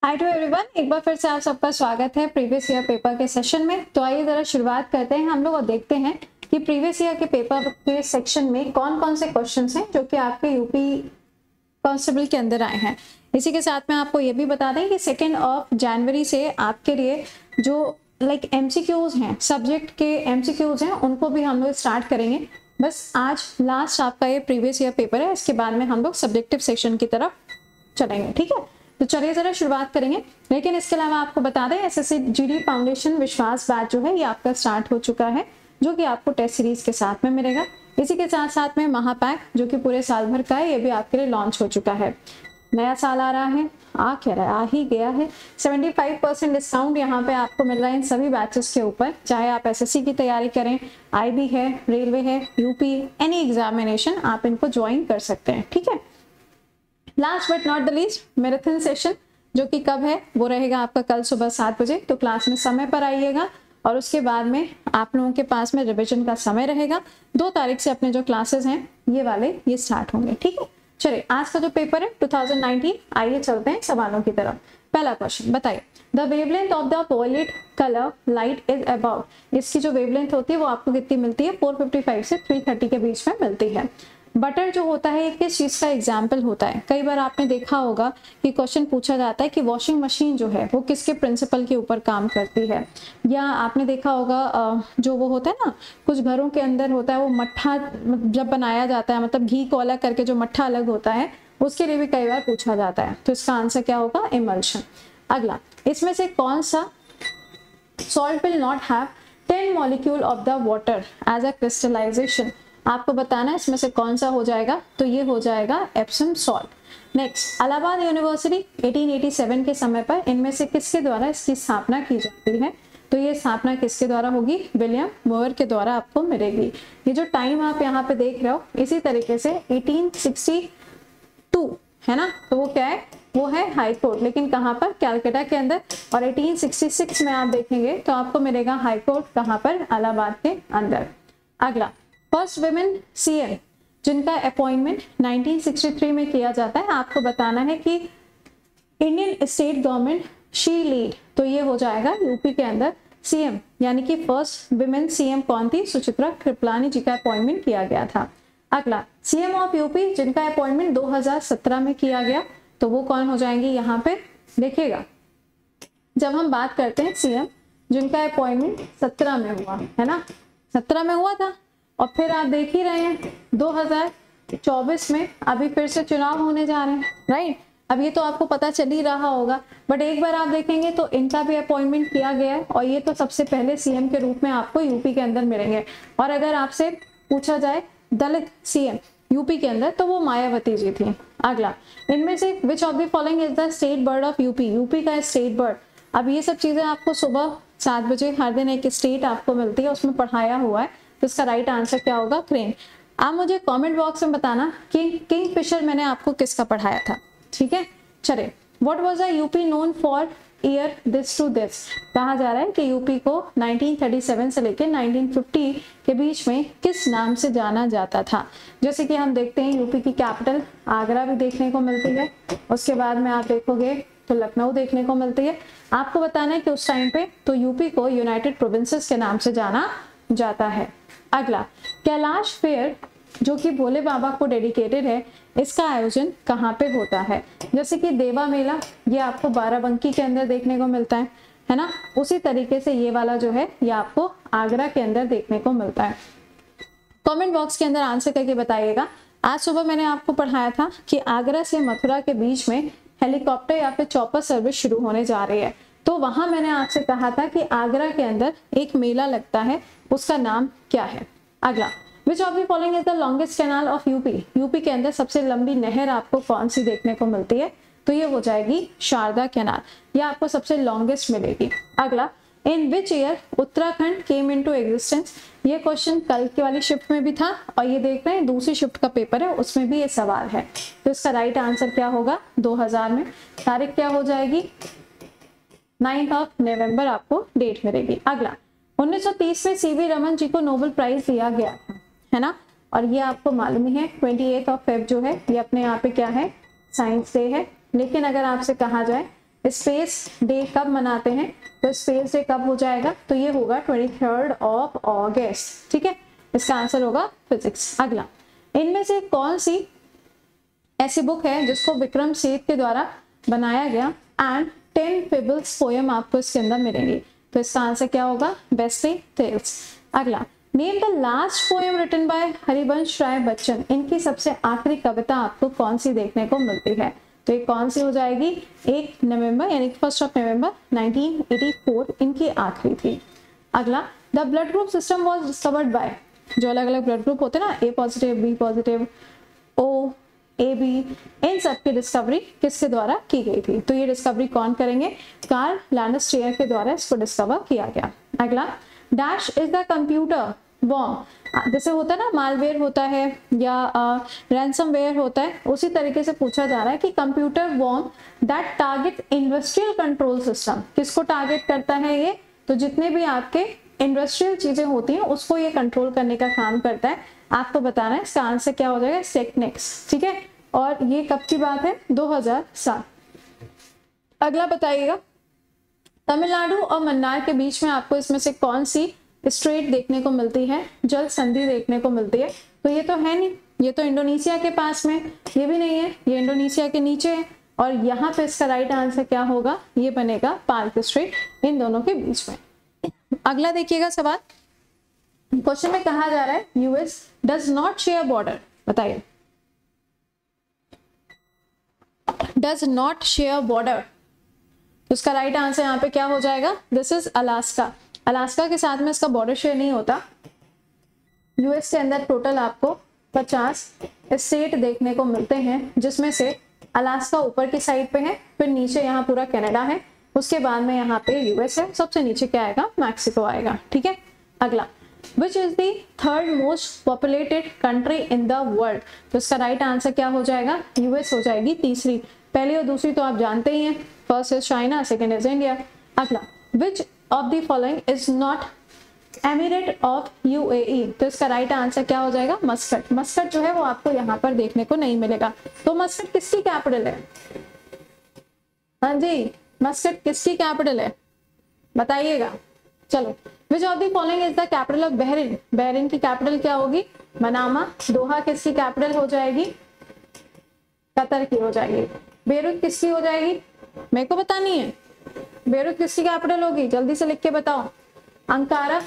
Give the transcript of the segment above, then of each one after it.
Hi to everyone, एक बार फिर से आप सबका स्वागत है प्रीवियस ईयर पेपर के सेशन में। तो आइए जरा शुरुआत करते हैं हम लोग और देखते हैं कि प्रीवियस ईयर के पेपर के सेक्शन में कौन कौन से क्वेश्चंस हैं जो कि आपके यूपी कांस्टेबल के अंदर आए हैं। इसी के साथ में आपको ये भी बता दें कि 2 जनवरी से आपके लिए जो एमसीक्यूज हैं, सब्जेक्ट के एमसीक्यूज हैं, उनको भी हम लोग स्टार्ट करेंगे। बस आज लास्ट आपका ये प्रीवियस ईयर पेपर है, इसके बाद में हम लोग सब्जेक्टिव सेक्शन की तरफ चलेंगे। ठीक है, तो चलिए जरा शुरुआत करेंगे। लेकिन इसके अलावा आपको बता दें एसएससी जीडी फाउंडेशन विश्वास बैच जो है ये आपका स्टार्ट हो चुका है, जो कि आपको टेस्ट सीरीज के साथ में मिलेगा। इसी के साथ साथ में महापैक जो कि पूरे साल भर का है, ये भी आपके लिए लॉन्च हो चुका है। नया साल आ रहा है, आ ही गया है। 75% डिस्काउंट यहाँ पे आपको मिल रहा है इन सभी बैचेस के ऊपर, चाहे आप एसएससी की तैयारी करें, आईबी है, रेलवे है, यूपी, एनी एग्जामिनेशन आप इनको ज्वाइन कर सकते हैं। ठीक है, last but not the least, marathon session जो कि कब है वो रहेगा आपका कल सुबह 7 बजे। तो क्लास में समय पर आइएगा और उसके बाद में आप लोगों के पास में रिवीजन का समय रहेगा। 2 तारीख से अपने जो क्लासेस हैं ये स्टार्ट होंगे। ठीक है, चलिए आज का जो पेपर है 2019, आइए चलते हैं सवालों की तरफ। पहला क्वेश्चन बताइए, the wavelength of the violet colour light is about, इसकी जो वेवलेंथ होती है वो आपको कितनी मिलती है? 455 से 330 के बीच में मिलती है। बटर जो होता है ये किस चीज का एग्जाम्पल होता है? कई बार आपने देखा होगा कि क्वेश्चन पूछा जाता है कि वॉशिंग मशीन जो है वो किसके प्रिंसिपल के ऊपर काम करती है। या आपने देखा होगा जो वो होता है ना, कुछ घरों के अंदर होता है वो मट्ठा जब बनाया जाता है, मतलब घी को अलग करके जो मट्ठा अलग होता है, उसके लिए भी कई बार पूछा जाता है। तो इसका आंसर क्या होगा? इमल्शन। अगला, इसमें से कौन सा salt will not have 10 molecule of the water as a crystallisation? आपको बताना है इसमें से कौन सा हो जाएगा, तो ये हो जाएगा Epsom salt. Next, Allahabad university 1887 के समय पर इनमें से किसके द्वारा इसकी स्थापना की जाती है? तो ये स्थापना किसके द्वारा होगी? विलियम मोयर के द्वारा आपको मिलेगी। ये जो टाइम आप यहाँ पे देख रहे हो, इसी तरीके से 1862 है ना, तो वो क्या है? वो है हाई कोर्ट, लेकिन कहाँ पर? कैलकाटा के अंदर। और 1866 में आप देखेंगे तो आपको मिलेगा हाई कोर्ट कहाँ पर? इलाहाबाद के अंदर। अगला, फर्स्ट वुमेन सीएम जिनका अपॉइंटमेंट 1963 में किया जाता है, आपको बताना है कि Indian state government she lead, तो ये हो जाएगा यूपी के अंदर सीएम, यानी कि फर्स्ट वुमेन सीएम कौन थी? सुचित्रा कृपलानी जी का अपॉइंटमेंट किया गया था। अगला, सीएम ऑफ यूपी जिनका अपॉइंटमेंट 2017 में किया गया, तो वो कौन हो जाएंगे? यहाँ पे देखिएगा, जब हम बात करते हैं सीएम जिनका अपॉइंटमेंट 17 में हुआ है ना, 17 में हुआ था, और फिर आप देख ही रहे हैं 2024 में अभी फिर से चुनाव होने जा रहे हैं, राइट? अब ये तो आपको पता चल ही रहा होगा, बट एक बार आप देखेंगे तो इनका भी अपॉइंटमेंट किया गया है, और ये तो सबसे पहले सीएम के रूप में आपको यूपी के अंदर मिलेंगे। और अगर आपसे पूछा जाए दलित सीएम यूपी के अंदर, तो वो मायावती जी थी। अगला, इनमें से विच of the following is the state bird of UP? UP का स्टेट बर्ड। अब ये सब चीजें आपको सुबह 7 बजे हर दिन एक स्टेट आपको मिलती है, उसमें पढ़ाया हुआ है। तो इसका राइट आंसर क्या होगा? क्रेन। आप मुझे कमेंट बॉक्स में बताना कि किंगफिशर मैंने आपको किसका पढ़ाया था। ठीक है, चलिए, what was the UP known for year this to this? कहा जा रहा है कि यूपी को 1937 से लेकर 1950 के बीच में किस नाम से जाना जाता था? जैसे कि हम देखते हैं यूपी की कैपिटल आगरा भी देखने को मिलती है, उसके बाद में आप देखोगे तो लखनऊ देखने को मिलती है। आपको बताना है कि उस टाइम पे तो यूपी को यूनाइटेड प्रोविंसेस के नाम से जाना जाता है। अगला, कैलाश फेयर जो कि भोले बाबा को डेडिकेटेड है, इसका आयोजन कहाँ पे होता है? जैसे कि देवा मेला, ये आपको बाराबंकी के अंदर देखने को मिलता है ना, उसी तरीके से ये वाला जो है ये आपको आगरा के अंदर देखने को मिलता है। कमेंट बॉक्स के अंदर आंसर करके बताइएगा। आज सुबह मैंने आपको पढ़ाया था कि आगरा से मथुरा के बीच में हेलीकॉप्टर या फिर चॉपर सर्विस शुरू होने जा रही है, तो वहां मैंने आपसे कहा था कि आगरा के अंदर एक मेला लगता है, उसका नाम क्या है? अगला, which of the following is the longest canal of UP? UP के अंदर सबसे लंबी नहर आपको कौन सी देखने को मिलती है? तो ये हो जाएगी शारदा कैनाल, ये आपको सबसे लॉन्गेस्ट मिलेगी। अगला, in which year Uttarakhand came into existence? ये क्वेश्चन कल की वाली शिफ्ट में भी था, और ये देख रहे हैं दूसरी शिफ्ट का पेपर है, उसमें भी ये सवाल है। तो इसका राइट आंसर क्या होगा? 2000 में। तारीख क्या हो जाएगी? 9 नवंबर आपको डेट मिलेगी। अगला, 1930 में सीवी रमन जी को नोबेल प्राइज दिया गया था, है ना, और ये आपको मालूम ही है 28 फेब जो है ये अपने यहाँ पे क्या है? साइंस डे है। लेकिन अगर आपसे कहा जाए स्पेस डे कब मनाते हैं, तो स्पेस डे कब हो जाएगा, तो ये होगा 23 अगस्त। ठीक है, इसका आंसर होगा फिजिक्स। अगला, इनमें से कौन सी ऐसी बुक है जिसको विक्रम सेठ के द्वारा बनाया गया एंड 10 फेबल्स पोएम आपको इसके अंदर मिलेंगी, तो इसका आंसर क्या होगा, वेस्ली टेल्स। अगला, name the last poem written by Harivansh Rai Bachchan, इनकी सबसे आखिरी कविता आपको कौन सी देखने को मिलती है, तो ये कौन सी हो जाएगी, 1 नवंबर यानी 1 नवंबर 1984 इनकी आखिरी थी। अगला, the blood group system was discovered by, जो अलग अलग ब्लड ग्रुप होते हैं ना, A positive, B positive, O, A B, इन सब की डिस्कवरी किसके द्वारा की गई थी, तो ये डिस्कवरी कौन करेंगे, कार्ल लैंडस्टेयर के द्वारा इसको डिस्कवर किया गया। अगला, dash is the computer worm, जैसे होता है ना मालवेयर होता है या रैंसमवेयर होता है, उसी तरीके से पूछा जा रहा है कि computer worm that target industrial control system, किसको टारगेट करता है ये, तो जितने भी आपके इंडस्ट्रियल चीजें होती हैं उसको ये कंट्रोल करने का काम करता है, आपको बताना है। इसका आंसर क्या हो जाएगा, सेक्नेक्स। ठीक है, और ये कब की बात है, 2007। अगला बताइएगा, तमिलनाडु और मन्नार के बीच में आपको इसमें से कौन सी स्ट्रेट देखने को मिलती है, जल संधि देखने को मिलती है, तो ये तो है नहीं, ये तो इंडोनेशिया के पास में, ये भी नहीं है, ये इंडोनेशिया के नीचे है, और यहाँ पे इसका राइट आंसर क्या होगा, ये बनेगा पार्क स्ट्रेट, इन दोनों के बीच में। अगला देखिएगा सवाल, क्वेश्चन में कहा जा रहा है US does not share border, बताइए, डज नॉट शेयर बॉर्डर, तो इसका राइट आंसर यहाँ पे क्या हो जाएगा, दिस इज अलास्का। अलास्का के साथ में इसका बॉर्डर शेयर नहीं होता। यूएस के अंदर टोटल आपको 50 स्टेट देखने को मिलते हैं, जिसमें से अलास्का ऊपर की साइड पे है, फिर नीचे यहाँ पूरा कनाडा है, उसके बाद में यहाँ पे यूएस है, सबसे नीचे क्या आएगा, मैक्सिको आएगा। ठीक है, अगला, which is the third most populated country in the world, तो इसका राइट आंसर क्या हो जाएगा, यूएस हो जाएगी तीसरी, पहली और दूसरी तो आप जानते ही हैं, first is China, second is India. अगला, which of the following is not emirate of UAE, तो इसका राइट आंसर क्या हो जाएगा, मस्कट। मस्कट जो है वो आपको यहाँ पर देखने को नहीं मिलेगा, तो मस्कट किसकी कैपिटल है, हाँ जी, मस्कट किसकी कैपिटल है, बताइएगा। चलो, विच of the following is the capital of Bahrain, Bahrain की कैपिटल क्या होगी, मनामा। दोहा किसकी कैपिटल हो जाएगी, कतर की हो जाएगी। बेरूत किसकी हो जाएगी, मेरे को बतानी है, बेरूत किसकी कैपिटल होगी, जल्दी से लिख के बताओ, अंकारा,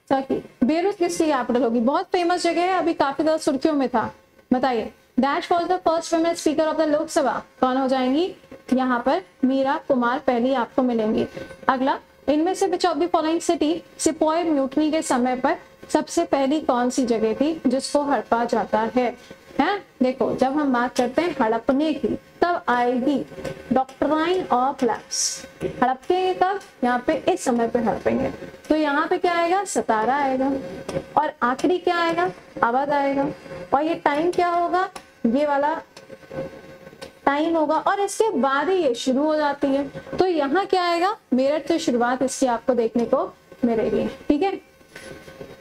टर्की। बेरूत किसकी कैपिटल होगी, बहुत फेमस जगह है, अभी काफी ज्यादा सुर्खियों में था, बताइए। Dash was the first women speaker of the Lok Sabha, कौन हो जाएंगी, यहाँ पर मीरा कुमार पहली आपको मिलेंगी। अगला, इनमें से विच of the following city sepoy mutiny के समय पर सबसे पहली कौन सी जगह थी जिसको हड़पा जाता है, हैं? देखो, जब हम बात करते हैं हड़पने की, तब आएगी डॉक्ट्राइन ऑफ लैप्स। हड़पेंगे कब, यहाँ पे इस समय पे हड़पेंगे, तो यहाँ पे क्या आएगा, सतारा आएगा, और आखिरी क्या आएगा, अवध आएगा, और ये टाइम क्या होगा, ये वाला टाइम होगा, और इसके बाद ही ये शुरू हो जाती है, तो यहाँ क्या आएगा, मेरठ से शुरुआत इसकी आपको देखने को मिलेगी। ठीक है,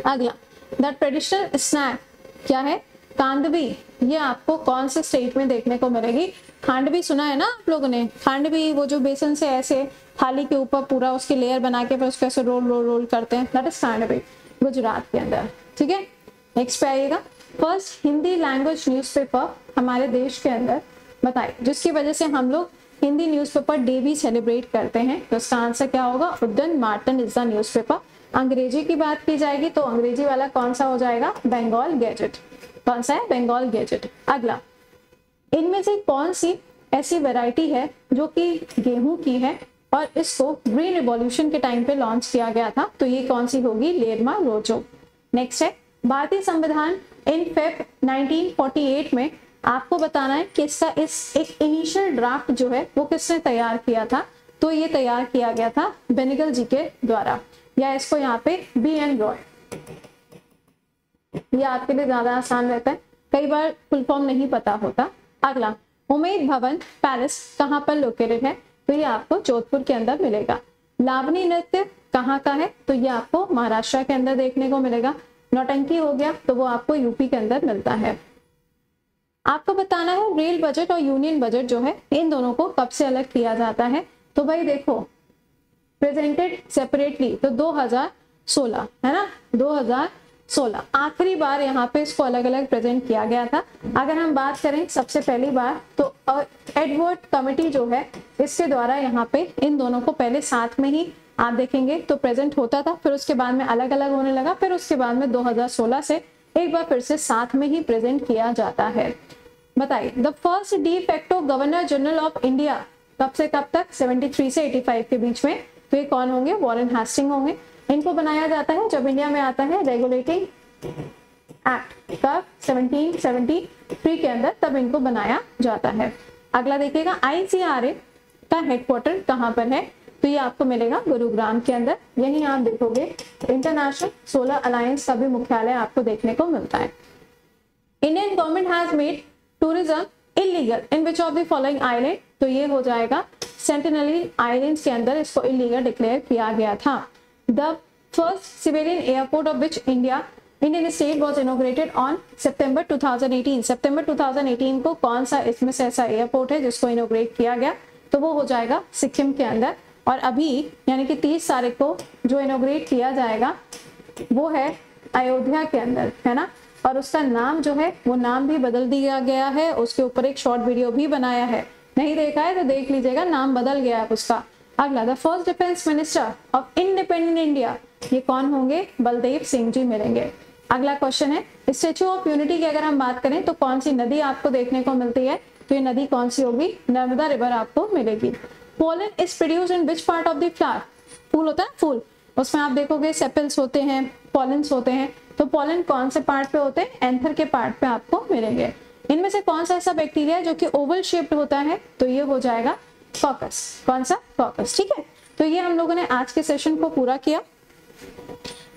अगला, द ट्रेडिशनल स्नैक क्या है, खांडवी, ये आपको कौन से स्टेट में देखने को मिलेगी, खांडवी सुना है ना आप लोगों ने, खांडवी वो जो बेसन से ऐसे थाली के ऊपर पूरा उसकी लेयर बना के फिर उसको ऐसे रोल रोल रोल करते हैं, दैट इज खांडवी, गुजरात के अंदर। ठीक है, नेक्स्ट पे आइएगा, फर्स्ट हिंदी लैंग्वेज न्यूज़पेपर हमारे देश के अंदर, बताइए, जिसकी वजह से हम लोग हिंदी न्यूज़पेपर डे भी सेलिब्रेट करते हैं, तो इसका आंसर क्या होगा, उद्दन मार्टन इज द न्यूज़पेपर। अंग्रेजी की बात की जाएगी तो अंग्रेजी वाला कौन सा हो जाएगा, बंगाल गैजेट, कौन सा है, बंगाल गैजेट। अगला, इनमें से कौन सी ऐसी वैरायटी है जो कि गेहूं की है और इसको ग्रीन रिवॉल्यूशन के टाइम पे लॉन्च किया गया था, तो ये कौन सी होगी, लेरमा रोजो। नेक्स्ट है, भारतीय संविधान इन फेब 1948 में आपको बताना है कि इसका इस एक इनिशियल ड्राफ्ट जो है वो किसने तैयार किया था, तो ये तैयार किया गया था बेनेगल जी के द्वारा, या इसको यहाँ पे BN रॉय, ये आपके लिए ज्यादा आसान रहता है, कई बार फुल फॉर्म नहीं पता होता। अगला, उम्मेद भवन पैलेस कहाँ पर लोकेटेड है, तो ये आपको जोधपुर के अंदर मिलेगा। लावनी नृत्य कहाँ का है, तो ये आपको महाराष्ट्र के अंदर देखने को मिलेगा। नौटंकी हो गया तो वो आपको यूपी के अंदर मिलता है। आपको बताना है रेल बजट और यूनियन बजट जो है इन दोनों को कब से अलग किया जाता है। तो भाई देखो प्रेजेंटेड सेपरेटली तो 2016 है ना, 2016 आखिरी बार यहाँ पे इसको अलग अलग प्रेजेंट किया गया था। अगर हम बात करें सबसे पहली बार तो एडवर्ड कमेटी जो है इसके द्वारा यहाँ पे इन दोनों को पहले साथ में ही आप देखेंगे तो प्रेजेंट होता था, फिर उसके बाद में अलग अलग होने लगा, फिर उसके बाद में 2016 से एक बार फिर से साथ में ही प्रेजेंट किया जाता है। बताइए the first de facto governor general of India कब से कब तक, 73 से 85 के बीच में, तो ये कौन होंगे, वॉरेन हेस्टिंग होंगे। इनको बनाया जाता है जब इंडिया में आता है रेगुलेटिंग एक्ट कब, 1773 के अंदर, तब इनको बनाया जाता है। अगला देखिएगा ICRA का हेडक्वार्टर कहाँ पर है, तो ये आपको मिलेगा गुरुग्राम के अंदर। यहीं आप देखोगे इंटरनेशनल सोलर अलायंस का भी मुख्यालय आपको देखने को मिलता है। Indian government has made tourism illegal in which of the following island, तो ये हो जाएगा सेंटिनली आइलैंड्स के अंदर इसको इलीगल डिक्लेयर किया गया था। The first civilian airport of which Indian state was inaugurated on सितंबर 2018, सितंबर 2018 को कौन सा इसमें से ऐसा एयरपोर्ट है जिसको इनोग्रेट किया गया, तो वो हो जाएगा सिक्किम के अंदर। और अभी यानी कि 30 तारीख को जो इनोग्रेट किया जाएगा वो है अयोध्या के अंदर, है ना, और उसका नाम जो है वो नाम भी बदल दिया गया है। उसके ऊपर एक शॉर्ट वीडियो भी बनाया है, नहीं देखा है तो देख लीजिएगा, नाम बदल गया है उसका। अगला the first defence minister of independent India, ये कौन होंगे, बलदेव सिंह जी मिलेंगे। अगला क्वेश्चन है स्टेच्यू ऑफ यूनिटी की अगर हम बात करें तो कौन सी नदी आपको देखने को मिलती है, तो ये नदी कौन सी होगी, नर्मदा रिवर आपको मिलेगी। Pollen is produce in which part of the flower, फूल होता है फूल, उसमें आप देखोगे सेपल्स होते हैं, पॉलन्स होते हैं, तो पॉलन कौन से पार्ट पे होते हैं, एंथर के पार्ट पे आपको मिलेंगे। इनमें से कौन सा ऐसा बैक्टीरिया है जो कि ओवल शेप्ड होता है, तो ये हो जाएगा कॉकस, कौन सा, कॉकस। ठीक है, तो ये हम लोगों ने आज के सेशन को पूरा किया।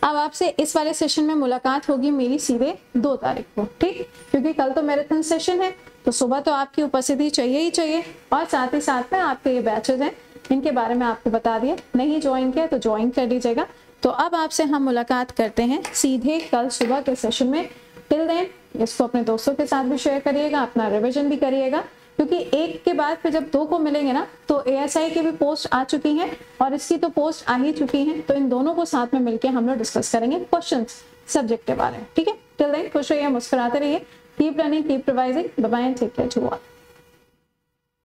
अब आपसे इस वाले सेशन में मुलाकात होगी मेरी सीधे 2 तारीख को, ठीक, क्योंकि कल तो मैराथन सेशन है, तो सुबह तो आपकी उपस्थिति चाहिए ही चाहिए, और साथ ही साथ में आपके ये बैचेज हैं इनके बारे में आपको बता दिया, नहीं ज्वाइन किया तो ज्वाइन कर लीजिएगा। तो अब आपसे हम मुलाकात करते हैं सीधे कल सुबह के सेशन में। टिल देन इसको अपने दोस्तों के साथ भी शेयर करिएगा, अपना रिविजन भी करिएगा, क्योंकि एक के बाद फिर जब 2 को मिलेंगे ना तो ASI की भी पोस्ट आ चुकी हैं और इसकी तो पोस्ट आ ही चुकी हैं, तो इन दोनों को साथ में मिलकर हम लोग डिस्कस करेंगे क्वेश्चंस सब्जेक्ट के बारे में। ठीक है, टिल देन खुश रहिए, मुस्कुराते रहिए, keep running, keep revising, bye bye, take care to all.